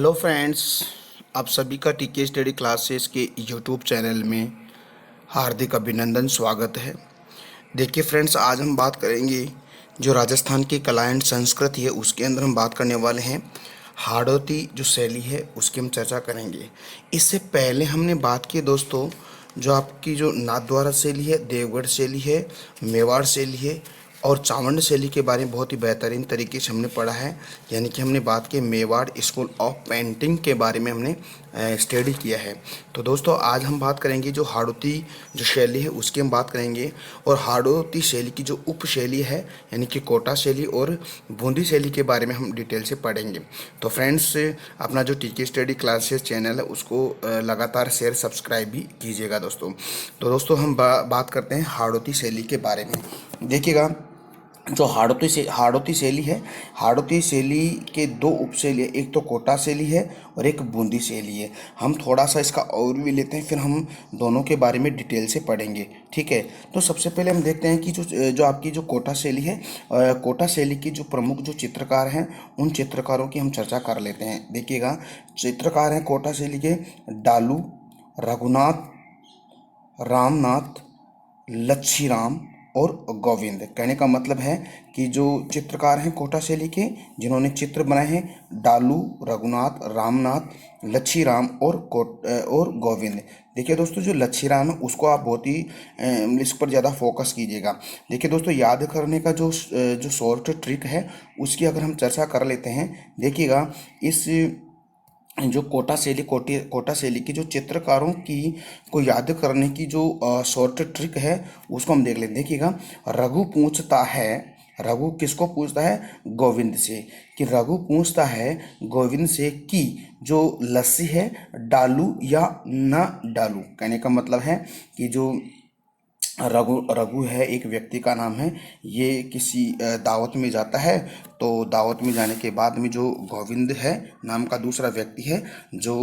Hello friends, आप सभी का टीके स्टडी क्लासेस के यूट्यूब चैनल में हार्दिक अभिनंदन स्वागत है। देखिए फ्रेंड्स, आज हम बात करेंगे जो राजस्थान की कला एंड संस्कृति है उसके अंदर हम बात करने वाले हैं हाड़ौती जो शैली है उसकी हम चर्चा करेंगे। इससे पहले हमने बात की दोस्तों, जो आपकी जो नाथद्वारा शैली है, देवगढ़ शैली है, मेवाड़ शैली है और चावंड शैली के बारे में बहुत ही बेहतरीन तरीके से हमने पढ़ा है। यानी कि हमने बात की मेवाड़ स्कूल ऑफ पेंटिंग के बारे में हमने स्टडी किया है। तो दोस्तों आज हम बात करेंगे जो हाड़ौती जो शैली है उसकी हम बात करेंगे, और हाड़ौती शैली की जो उप शैली है यानी कि कोटा शैली और बूंदी शैली के बारे में हम डिटेल से पढ़ेंगे। तो फ्रेंड्स, अपना जो टीके स्टडी क्लासेस चैनल है उसको लगातार शेयर सब्सक्राइब भी कीजिएगा दोस्तों। तो दोस्तों हम बात करते हैं हाड़ौती शैली के बारे में। देखिएगा, जो हाड़ौती शैली है, हाड़ौती शैली के दो उपशैली है, एक तो कोटा शैली है और एक बूंदी शैली है। हम थोड़ा सा इसका ओवरव्यू लेते हैं, फिर हम दोनों के बारे में डिटेल से पढ़ेंगे, ठीक है। तो सबसे पहले हम देखते हैं कि जो आपकी जो कोटा शैली है, कोटा शैली की जो प्रमुख जो चित्रकार हैं उन चित्रकारों की हम चर्चा कर लेते हैं। देखिएगा, चित्रकार हैं कोटा शैली के डालू, रघुनाथ, रामनाथ, लच्छीराम और गोविंद। कहने का मतलब है कि जो चित्रकार हैं कोटा शैली के, जिन्होंने चित्र बनाए हैं, डालू, रघुनाथ, रामनाथ, लच्छीराम और गोविंद। देखिए दोस्तों, जो लच्छीराम है उसको आप बहुत ही इस पर ज़्यादा फोकस कीजिएगा। देखिए दोस्तों, याद करने का जो शॉर्ट ट्रिक है उसकी अगर हम चर्चा कर लेते हैं। देखिएगा, इस जो कोटा शैली की जो चित्रकारों की को याद करने की जो शॉर्ट ट्रिक है उसको हम देख लेते। देखिएगा, रघु पूछता है, रघु किसको पूछता है? गोविंद से। कि रघु पूछता है गोविंद से कि जो लस्सी है डालू या न डालू। कहने का मतलब है कि जो रघु रघु है, एक व्यक्ति का नाम है, ये किसी दावत में जाता है। तो दावत में जाने के बाद में जो गोविंद है नाम का दूसरा व्यक्ति है जो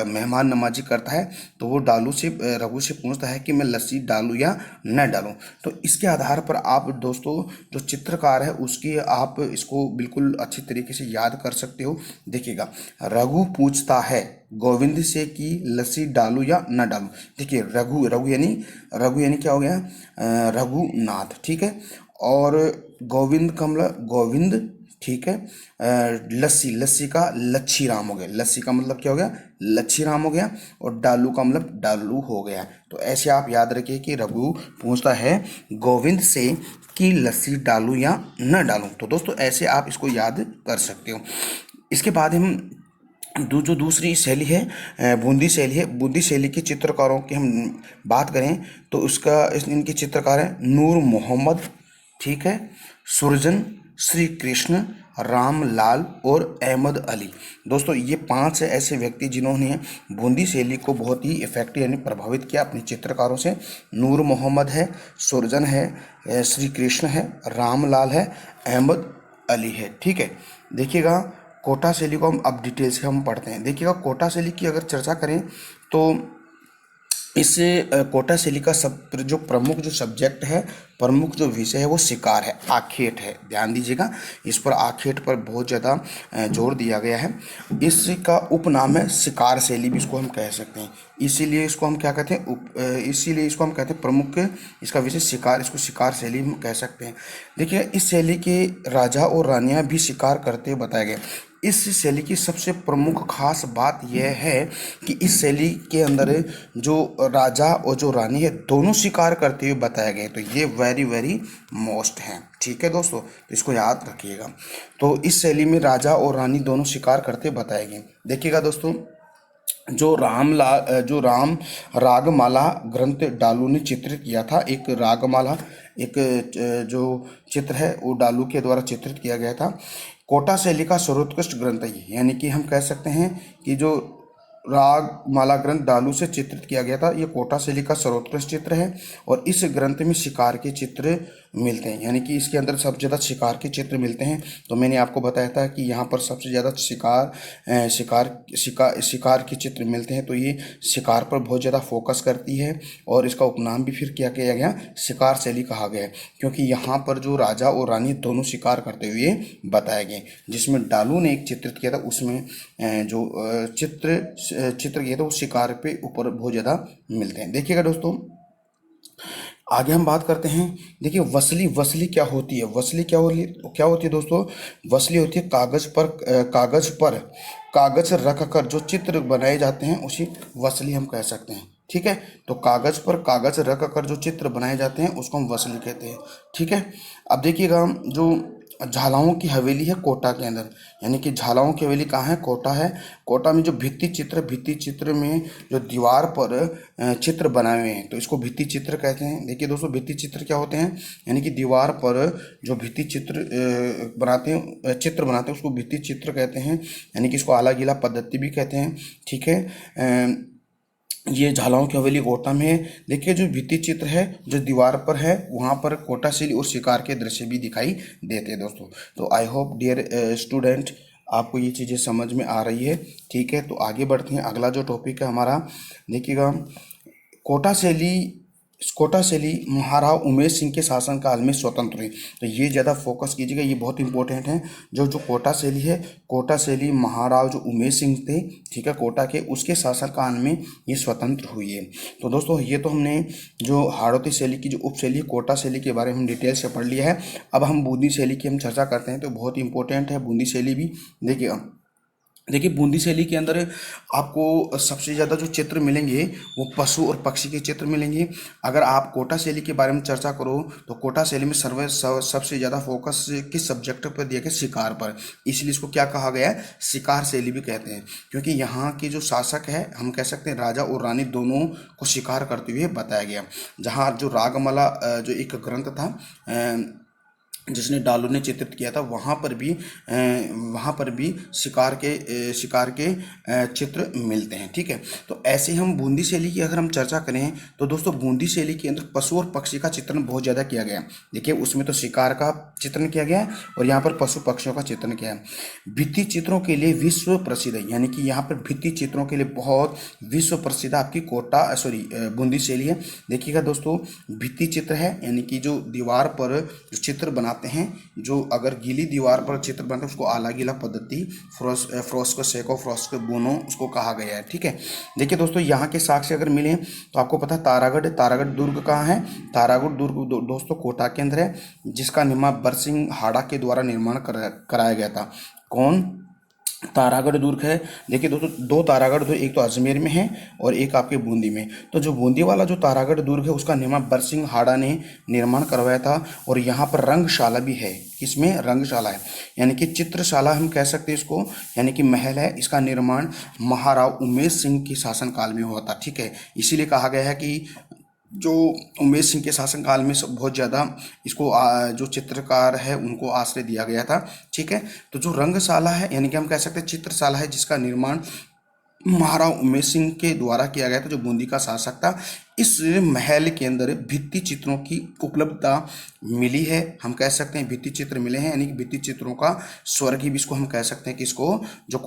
मेहमान नवाजी करता है, तो वो रघु से पूछता है कि मैं लस्सी डालूं या न डालूं। तो इसके आधार पर आप दोस्तों जो चित्रकार है उसकी आप इसको बिल्कुल अच्छी तरीके से याद कर सकते हो। देखिएगा, रघु पूछता है गोविंद से कि लस्सी डालूं या न डालूं। देखिए, रघु रघु यानी क्या हो गया? रघुनाथ, ठीक है। और गोविंद का मतलब गोविंद, ठीक है। लस्सी का लच्छी राम हो गया। लस्सी का मतलब क्या हो गया? लच्छी राम हो गया। और डालू का मतलब डालू हो गया। तो ऐसे आप याद रखिए कि रघु पूछता है गोविंद से कि लस्सी डालूं या न डालूं। तो दोस्तों ऐसे आप इसको याद कर सकते हो। इसके बाद हम जो दूसरी शैली है बूंदी शैली है। बूंदी शैली के चित्रकारों की हम बात करें तो इनके चित्रकार हैं नूर मोहम्मद, ठीक है, सुरजन, श्री कृष्ण, रामलाल और अहमद अली। दोस्तों ये 5 ऐसे व्यक्ति जिन्होंने बूंदी शैली को बहुत ही इफेक्टिव यानी प्रभावित किया अपने चित्रकारों से। नूर मोहम्मद है, सुरजन है, श्री कृष्ण है, रामलाल है, अहमद अली है, ठीक है। देखिएगा, कोटा शैली को हम अब डिटेल से हम पढ़ते हैं। देखिएगा, कोटा शैली की अगर चर्चा करें तो इस कोटा शैली का सब जो प्रमुख जो सब्जेक्ट है, प्रमुख जो विषय है वो शिकार है, आखेट है। ध्यान दीजिएगा, इस पर आखेट पर बहुत ज़्यादा जोर दिया गया है। इसका उपनाम है शिकार शैली भी इसको हम कह सकते हैं। इसीलिए इसको हम क्या कहते हैं? इसीलिए इसको हम कहते हैं प्रमुख, इसका विषय शिकार, इसको शिकार शैली हम कह सकते हैं। देखिए, इस शैली के राजा और रानियां भी शिकार करते हुए बताए गए। इस शैली की सबसे प्रमुख खास बात यह है कि इस शैली के अंदर जो राजा और जो रानी है दोनों शिकार करते हुए बताए गए। तो ये वेरी वेरी मोस्ट है, ठीक है दोस्तों, तो इसको याद रखिएगा। तो इस शैली में राजा और रानी दोनों शिकार करते बताए गए। देखिएगा दोस्तों, जो राम रागमाला ग्रंथ डालू ने चित्रित किया था। एक रागमाला, एक जो चित्र है वो डालू के द्वारा चित्रित किया गया था। कोटा शैली का सर्वोत्कृष्ट ग्रंथ है, यानी कि हम कह सकते हैं कि जो राग माला ग्रंथ डालू से चित्रित किया गया था। ये कोटा शैली का सर्वोत्कृष्ट चित्र है और इस ग्रंथ में शिकार के चित्र मिलते हैं, यानी कि इसके अंदर सबसे ज़्यादा शिकार के चित्र मिलते हैं। तो मैंने आपको बताया था कि यहाँ पर सबसे ज़्यादा शिकार के चित्र मिलते हैं, तो ये शिकार पर बहुत ज़्यादा फोकस करती है और इसका उपनाम भी फिर क्या किया गया, शिकार शैली कहा गया है, क्योंकि यहाँ पर जो राजा और रानी दोनों शिकार करते हुए बताए गए। जिसमें डालू ने एक चित्रित किया था, उसमें जो चित्र किया था वो शिकार पे ऊपर बहुत ज़्यादा मिलते हैं। देखिएगा दोस्तों, आगे हम बात करते हैं। देखिए वसली, वसली क्या होती है, वसली क्या होती है दोस्तों, वसली होती है कागज रख कर जो चित्र बनाए जाते हैं उसी वसली हम कह सकते हैं। ठीक है, तो कागज पर कागज रख कर जो चित्र बनाए जाते हैं उसको हम वसली कहते हैं। ठीक है, अब देखिएगा, जो झालाओं की हवेली है कोटा के अंदर, यानी कि झालाओं की हवेली कहाँ है, कोटा है। कोटा में जो भित्ति चित्र में जो दीवार पर चित्र बनाए हुए हैं तो इसको भित्ति चित्र कहते हैं। देखिए दोस्तों, भित्ति चित्र क्या होते हैं, यानी कि दीवार पर जो भित्ति चित्र बनाते हैं उसको भित्ति चित्र कहते हैं, यानी कि इसको आला गीला पद्धति भी कहते हैं। ठीक है, ये झालाओं की हवेली कोटा में है। देखिए जो भित्ति चित्र है जो दीवार पर है वहाँ पर कोटा शैली और शिकार के दृश्य भी दिखाई देते हैं दोस्तों। तो आई होप डियर स्टूडेंट आपको ये चीज़ें समझ में आ रही है। ठीक है, तो आगे बढ़ते हैं। अगला जो टॉपिक है हमारा, देखिएगा, कोटा शैली महाराव उमेश सिंह के शासनकाल में स्वतंत्र हुई। तो ये ज़्यादा फोकस कीजिएगा, ये बहुत इंपॉर्टेंट है। जो कोटा शैली है, कोटा शैली महाराव जो उमेश सिंह थे, ठीक है, कोटा के, उसके शासनकाल में ये स्वतंत्र हुई है। तो दोस्तों ये तो हमने जो हाड़ौती शैली की जो उपशैली कोटा शैली के बारे में हम डिटेल से पढ़ लिया है। अब हम बूंदी शैली की हम चर्चा करते हैं, तो बहुत इंपॉर्टेंट है बूंदी शैली भी। देखिए बूंदी शैली के अंदर आपको सबसे ज़्यादा जो चित्र मिलेंगे वो पशु और पक्षी के चित्र मिलेंगे। अगर आप कोटा शैली के बारे में चर्चा करो तो कोटा शैली में सबसे ज़्यादा फोकस किस सब्जेक्ट पर दिया गया, शिकार पर। इसलिए इसको क्या कहा गया है, शिकार शैली भी कहते हैं, क्योंकि यहाँ के जो शासक है हम कह सकते हैं राजा और रानी दोनों को शिकार करते हुए बताया गया। जहाँ जो रागमाला जो एक ग्रंथ था जिसने डालू ने चित्रित किया था, वहाँ पर भी शिकार के चित्र मिलते हैं। ठीक है, तो ऐसे हम बूंदी शैली की अगर हम चर्चा करें तो दोस्तों बूंदी शैली के अंदर पशु और पक्षी का चित्रण बहुत ज़्यादा किया गया है। देखिए उसमें तो शिकार का चित्रण किया गया है और यहाँ पर पशु पक्षियों का चित्रण किया है। भित्ति चित्रों के लिए विश्व प्रसिद्ध है, यानी कि यहाँ पर भित्ति चित्रों के लिए बहुत विश्व प्रसिद्ध आपकी बूंदी शैली है। देखिएगा दोस्तों, भित्ति चित्र है यानी कि जो दीवार पर जो चित्र बनाते हैं, जो अगर गीली दीवार पर चित्र बनता है उसको आला गीला पद्धति, फ्रोस्को सेको फ्रोस्को बोनो उसको कहा गया है। ठीक है, देखिए दोस्तों यहाँ के साक्ष्य अगर मिले तो आपको पता है तारागढ़ दुर्ग कहाँ है, तारागढ़ दुर्ग दोस्तों कोटा के अंदर है, जिसका निर्माण बरसिंह हाड़ा के द्वारा निर्माण कराया गया था। कौन, तारागढ़ दुर्ग है। देखिए दोस्तों दो तारागढ़ दुर्ग, एक तो अजमेर में है और एक आपके बूंदी में। तो जो बूंदी वाला जो तारागढ़ दुर्ग है उसका निर्माण बरसिंह हाड़ा ने निर्माण करवाया था और यहाँ पर रंगशाला भी है। किसमें, रंगशाला है, यानी कि चित्रशाला हम कह सकते हैं इसको, यानी कि महल है। इसका निर्माण महाराव उमेश सिंह के शासनकाल में हुआ था। ठीक है, इसीलिए कहा गया है कि जो उमेश सिंह के शासनकाल में बहुत ज़्यादा इसको जो चित्रकार है उनको आश्रय दिया गया था। ठीक है, तो जो रंगशाला है यानी कि हम कह सकते हैं चित्रशाला है, जिसका निर्माण महाराव उमेश सिंह के द्वारा किया गया था, जो बूंदी का शासक था। इस महल के अंदर भित्ति चित्रों की उपलब्धता मिली है, हम कह सकते हैं भित्ति चित्र मिले हैं, यानी कि भित्ति चित्रों का स्वर्ग ही भी इसको हम कह सकते हैं कि इसको जो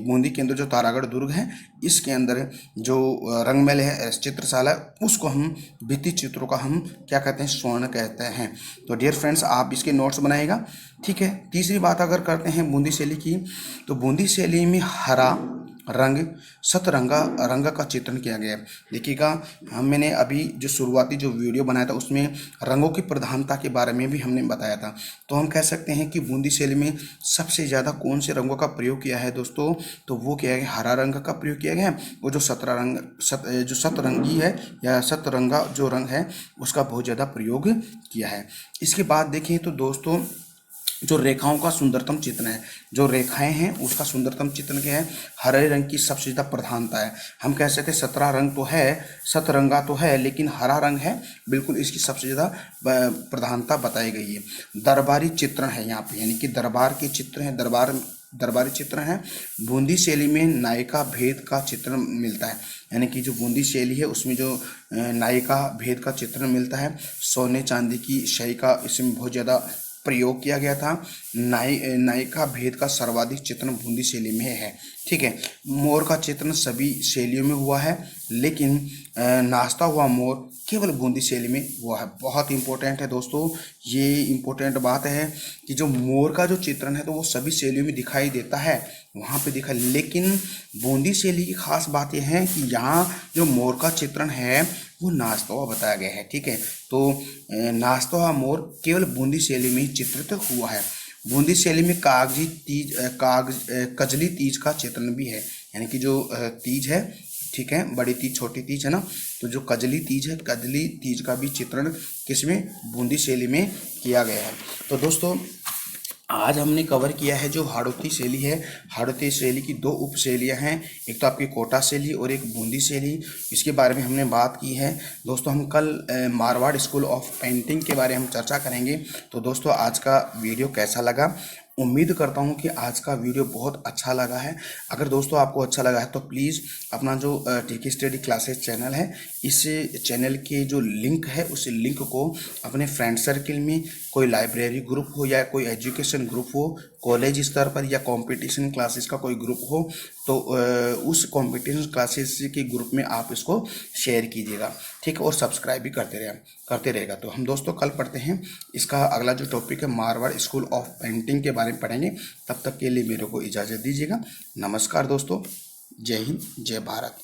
बूंदी के अंदर जो तारागढ़ दुर्ग है इसके अंदर जो रंगमहल है, चित्रशाला, उसको हम भित्ति चित्रों का हम क्या कहते हैं, स्वर्ण कहते हैं। तो डियर फ्रेंड्स आप इसके नोट्स बनाइएगा। ठीक है, तीसरी बात अगर करते हैं बूंदी शैली की, तो बूंदी शैली में हरा रंग सतरंगा रंग का चित्रण किया गया है। देखिएगा मैंने अभी जो शुरुआती जो वीडियो बनाया था उसमें रंगों की प्रधानता के बारे में भी हमने बताया था। तो हम कह सकते हैं कि बूंदी शैली में सबसे ज़्यादा कौन से रंगों का प्रयोग किया है दोस्तों, तो वो क्या है, हरा रंग का प्रयोग किया गया है। वो जो सतरंगी है या सतरंगा जो रंग है उसका बहुत ज़्यादा प्रयोग किया है। इसके बाद देखिए तो दोस्तों जो रेखाओं का सुंदरतम चित्रण है, जो रेखाएं हैं उसका सुंदरतम चित्रण क्या है, हरे रंग की सबसे ज़्यादा प्रधानता है। हम कह सकते हैं 17 रंग तो है, सतरंगा तो है, लेकिन हरा रंग है बिल्कुल, इसकी सबसे ज़्यादा प्रधानता बताई गई है। दरबारी चित्रण है यहाँ पे, यानी कि दरबार के चित्र हैं, दरबार दरबारी चित्रण है। बूंदी शैली में नायिका भेद का चित्रण मिलता है, यानी कि जो बूंदी शैली है उसमें जो नायिका भेद का चित्रण मिलता है। सोने चांदी की शाही का इसमें बहुत ज़्यादा प्रयोग किया गया था। नायिका भेद का सर्वाधिक चित्रण बूंदी शैली में है। ठीक है, मोर का चित्रण सभी शैलियों में हुआ है, लेकिन नाचता हुआ मोर केवल बूंदी शैली में हुआ है। बहुत इंपॉर्टेंट है दोस्तों, ये इंपॉर्टेंट बात है कि जो मोर का जो चित्रण है तो वो सभी शैलियों में दिखाई देता है, वहाँ पे दिखा, लेकिन बूंदी शैली की खास बात यह है कि यहाँ जो मोर का चित्रण है वो नाचता हुआ बताया गया है। ठीक है, तो नाचता हुआ मोर केवल बूंदी शैली में ही चित्रित हुआ है। बूंदी शैली में कजली तीज का चित्रण भी है, यानी कि जो तीज है, ठीक है, बड़ी तीज छोटी तीज है ना, तो जो कजली तीज है, कजली तीज का भी चित्रण किसमें, बूंदी शैली में किया गया है। तो दोस्तों आज हमने कवर किया है जो हाड़ौती शैली है। हाड़ौती शैली की दो उप शैलियाँ हैं, एक तो आपकी कोटा शैली और एक बूंदी शैली, इसके बारे में हमने बात की है। दोस्तों हम कल मारवाड़ स्कूल ऑफ पेंटिंग के बारे में हम चर्चा करेंगे। तो दोस्तों आज का वीडियो कैसा लगा, उम्मीद करता हूं कि आज का वीडियो बहुत अच्छा लगा है। अगर दोस्तों आपको अच्छा लगा है तो प्लीज़ अपना जो टीके स्टडी क्लासेस चैनल है, इस चैनल के जो लिंक है उस लिंक को अपने फ्रेंड सर्किल में, कोई लाइब्रेरी ग्रुप हो या कोई एजुकेशन ग्रुप हो, कॉलेज स्तर पर या कंपटीशन क्लासेस का कोई ग्रुप हो, तो उस कंपटीशन क्लासेस के ग्रुप में आप इसको शेयर कीजिएगा। ठीक है, और सब्सक्राइब भी करते रहेगा। तो हम दोस्तों कल पढ़ते हैं, इसका अगला जो टॉपिक है मारवाड़ स्कूल ऑफ पेंटिंग के बारे में पढ़ेंगे। तब तक के लिए मेरे को इजाज़त दीजिएगा। नमस्कार दोस्तों, जय हिंद, जय भारत।